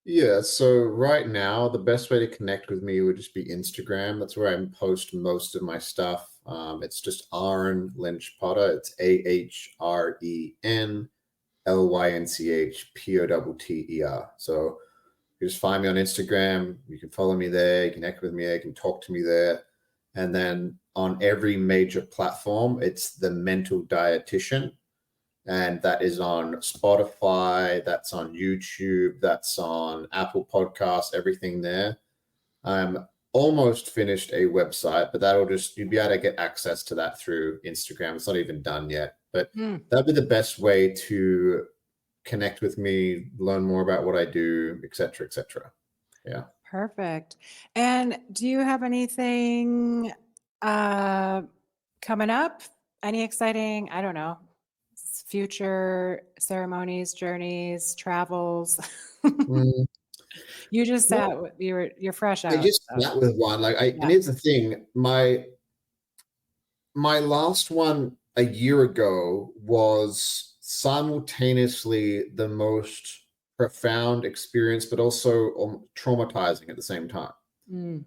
Speaker 2: Yeah, so right now, the best way to connect with me would just be Instagram. That's where I post most of my stuff. It's just Ahren Lynch-Potter. It's AHRENLYNCHPOTTER. So you just find me on Instagram. You can follow me there. You can connect with me. You can talk to me there. And then on every major platform, it's the Mental Dietitian. And that is on Spotify, that's on YouTube, that's on Apple Podcasts, everything there. I'm almost finished a website, but you'll be able to get access to that through Instagram. It's not even done yet, but
Speaker 1: Mm,
Speaker 2: that'd be the best way to connect with me, learn more about what I do, etc., etc. Yeah.
Speaker 1: perfect. And do you have anything uh, coming up? Any exciting, I don't know, future ceremonies, journeys, travels?
Speaker 2: Mm,
Speaker 1: You just
Speaker 2: no,
Speaker 1: sat, you're fresh
Speaker 2: I
Speaker 1: out.
Speaker 2: just
Speaker 1: So
Speaker 2: met with one. And
Speaker 1: yeah.
Speaker 2: here's the thing, my last one a year ago was simultaneously the most profound experience, but also traumatizing at the same time.
Speaker 1: Mm,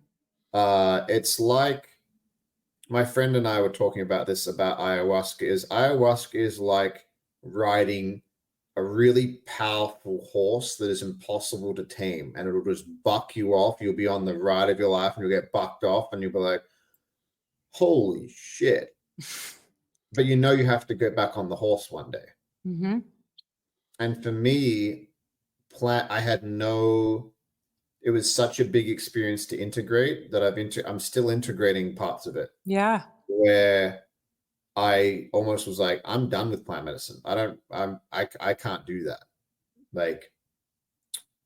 Speaker 2: It's like my friend and I were talking about this about ayahuasca. Is ayahuasca is like riding a really powerful horse that is impossible to tame, and it'll just buck you off. You'll be on the ride of your life and you'll get bucked off and you'll be like, holy shit. But you know you have to get back on the horse one day.
Speaker 1: Mm-hmm.
Speaker 2: And for me, I had no, it was such a big experience to integrate that I'm still integrating parts of it.
Speaker 1: Yeah.
Speaker 2: Where I almost was like, I'm done with plant medicine. I can't do that. Like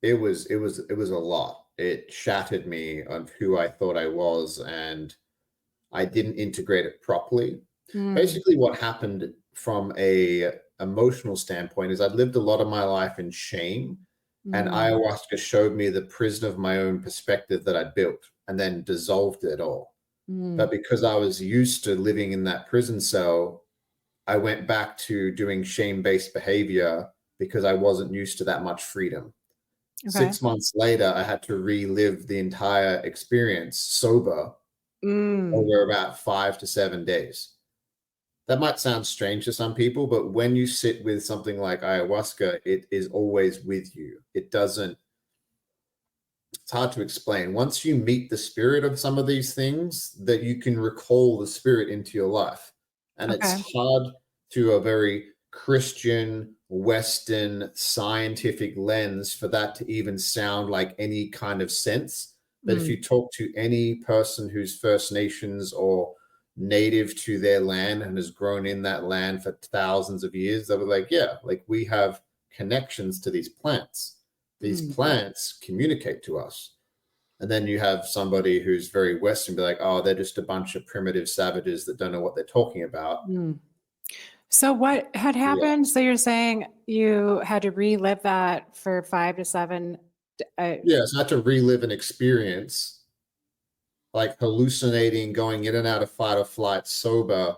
Speaker 2: it was a lot. It shattered me on who I thought I was, and I didn't integrate it properly. Basically what happened from a emotional standpoint is I'd lived a lot of my life in shame, and ayahuasca showed me the prison of my own perspective that I built and then dissolved it all. But because I was used to living in that prison cell, I went back to doing shame-based behavior because I wasn't used to that much freedom.
Speaker 1: Okay.
Speaker 2: 6 months later, I had to relive the entire experience sober over about 5 to 7 days. That might sound strange to some people, but when you sit with something like ayahuasca, it is always with you. It's hard to explain. Once you meet the spirit of some of these things, that you can recall the spirit into your life. And it's hard through a very Christian, Western, scientific lens for that to even sound like any kind of sense. But if you talk to any person who's First Nations or native to their land and has grown in that land for thousands of years, they were like, yeah, like we have connections to these plants. These plants communicate to us. And then you have somebody who's very Western be like, oh, they're just a bunch of primitive savages that don't know what they're talking about.
Speaker 1: So what had happened? So you're saying you had to relive that for 5 to 7.
Speaker 2: Yes, I had to relive an experience, like hallucinating, going in and out of fight or flight sober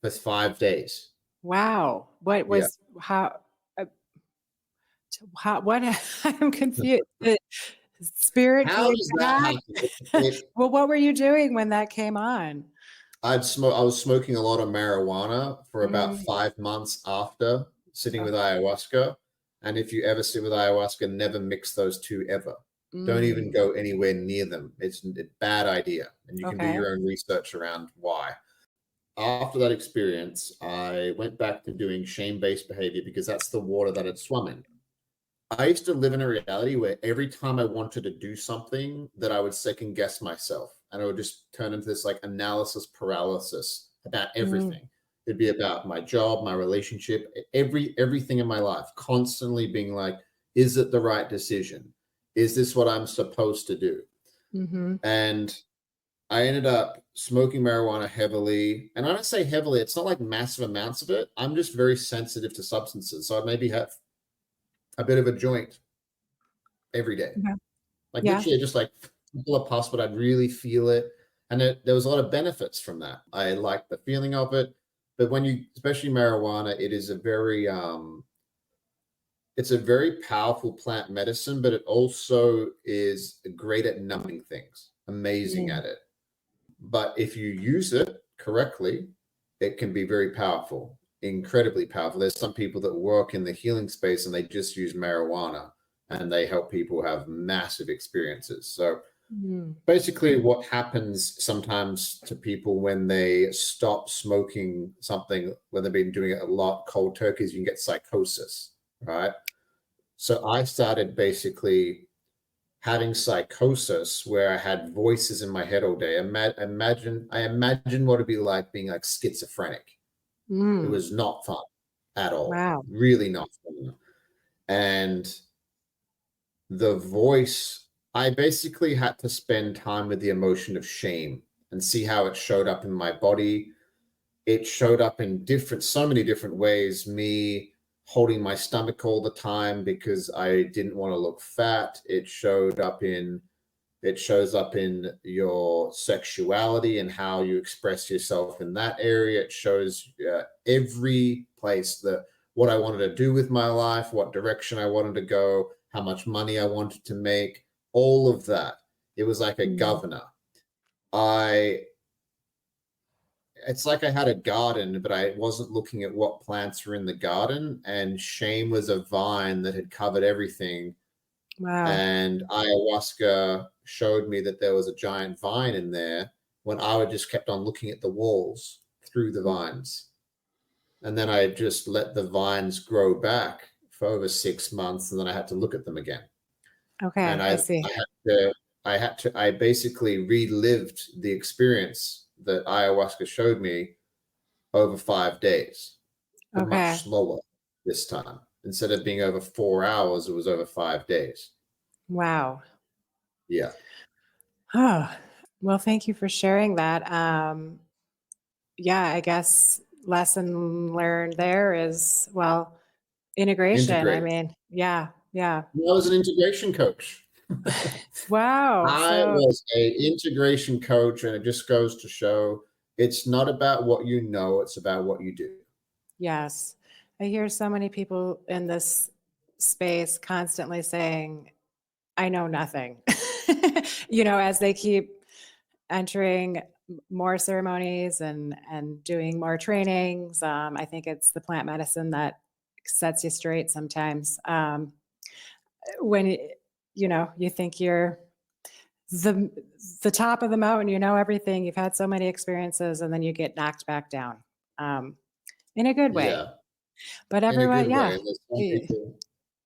Speaker 2: for 5 days.
Speaker 1: Wow. What was what I'm confused. The spirit
Speaker 2: How
Speaker 1: came
Speaker 2: does that
Speaker 1: back.
Speaker 2: happen?
Speaker 1: Well, what were you doing when that came on?
Speaker 2: I was smoking a lot of marijuana for about 5 months after sitting with ayahuasca. And if you ever sit with ayahuasca, never mix those two ever. Don't even go anywhere near them. It's a bad idea. And you can do your own research around why. After that experience, I went back to doing shame-based behavior because that's the water that I'd swum in. I used to live in a reality where every time I wanted to do something that I would second guess myself, and I would just turn into this like analysis paralysis about everything. It'd be about my job, my relationship, everything in my life, constantly being like, is it the right decision? Is this what I'm supposed to do? And I ended up smoking marijuana heavily. And I don't say heavily, it's not like massive amounts of it. I'm just very sensitive to substances. So I maybe have a bit of a joint every day. Like literally just like pull a puff, but I'd really feel it. And there was a lot of benefits from that. I liked the feeling of it. But when you, especially marijuana, it is it's a very powerful plant medicine, but it also is great at numbing things, amazing at it. But if you use it correctly, it can be very powerful, incredibly powerful. There's some people that work in the healing space and they just use marijuana and they help people have massive experiences. So basically what happens sometimes to people when they stop smoking something, when they've been doing it a lot, cold turkeys, you can get psychosis, right? So I started basically having psychosis where I had voices in my head all day. I imagine what it'd be like being like schizophrenic. It was not fun at all.
Speaker 1: Wow.
Speaker 2: Really not fun. And the voice, I basically had to spend time with the emotion of shame and see how it showed up in my body. It showed up in so many different ways. Me holding my stomach all the time because I didn't want to look fat. It shows up in your sexuality and how you express yourself in that area. It shows every place that what I wanted to do with my life, what direction I wanted to go, how much money I wanted to make, all of that. It was like a governor. it's like I had a garden, but I wasn't looking at what plants were in the garden, and shame was a vine that had covered everything.
Speaker 1: Wow.
Speaker 2: And ayahuasca showed me that there was a giant vine in there when I would just kept on looking at the walls through the vines. And then I just let the vines grow back for over 6 months, and then I had to look at them again. And
Speaker 1: Okay, I see.
Speaker 2: I basically relived the experience that ayahuasca showed me over 5 days, but
Speaker 1: Okay.
Speaker 2: much slower this time. Instead of being over 4 hours, it was over 5 days.
Speaker 1: Wow.
Speaker 2: Yeah.
Speaker 1: Oh, well, thank you for sharing that. Yeah, I guess lesson learned there is, well, integration. I
Speaker 2: Integrate.
Speaker 1: mean, yeah, yeah.
Speaker 2: I was an integration coach.
Speaker 1: Wow.
Speaker 2: I
Speaker 1: So,
Speaker 2: was a integration coach, and it just goes to show it's not about what you know, it's about what you do.
Speaker 1: yes, I hear so many people in this space constantly saying, I know nothing, as they keep entering more ceremonies and doing more trainings. I think it's the plant medicine that sets you straight sometimes. When you think you're the the top of the mountain, you know everything, you've had so many experiences, and then you get knocked back down, in a good way.
Speaker 2: Yeah,
Speaker 1: But
Speaker 2: in a
Speaker 1: everyone,
Speaker 2: good
Speaker 1: yeah.
Speaker 2: way. And there's some
Speaker 1: y-
Speaker 2: people.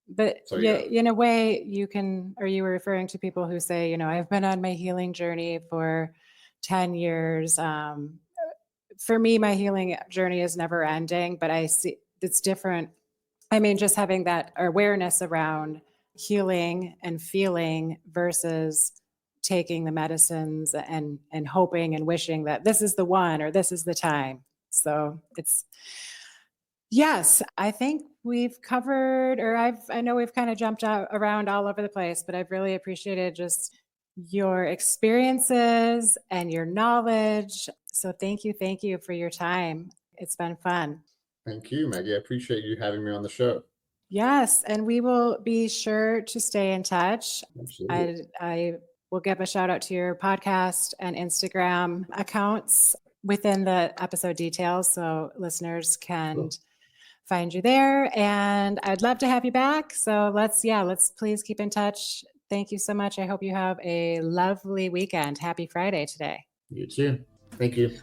Speaker 1: But
Speaker 2: So
Speaker 1: yeah,
Speaker 2: yeah,
Speaker 1: in a way, you can. Are you referring to people who say, I've been on my healing journey for 10 years? For me, my healing journey is never ending, but I see it's different. I mean, just having that awareness around healing and feeling versus taking the medicines and hoping and wishing that this is the one or this is the time. So it's yes, I think we've covered, or I know we've kind of jumped out around all over the place, but I've really appreciated just your experiences and your knowledge. So thank you for your time. It's been fun.
Speaker 2: thank you, Maggie. I appreciate you having me on the show.
Speaker 1: Yes, and we will be sure to stay in touch.
Speaker 2: Absolutely.
Speaker 1: I will give a shout out to your podcast and Instagram accounts within the episode details so listeners can
Speaker 2: Sure.
Speaker 1: find you there. And I'd love to have you back. So let's please keep in touch. Thank you so much. I hope you have a lovely weekend. Happy Friday today.
Speaker 2: You too. Thank you.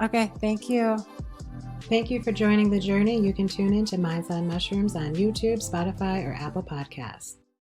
Speaker 1: Okay, thank you. Thank you for joining the journey. You can tune in to Minds on Mushrooms on YouTube, Spotify, or Apple Podcasts.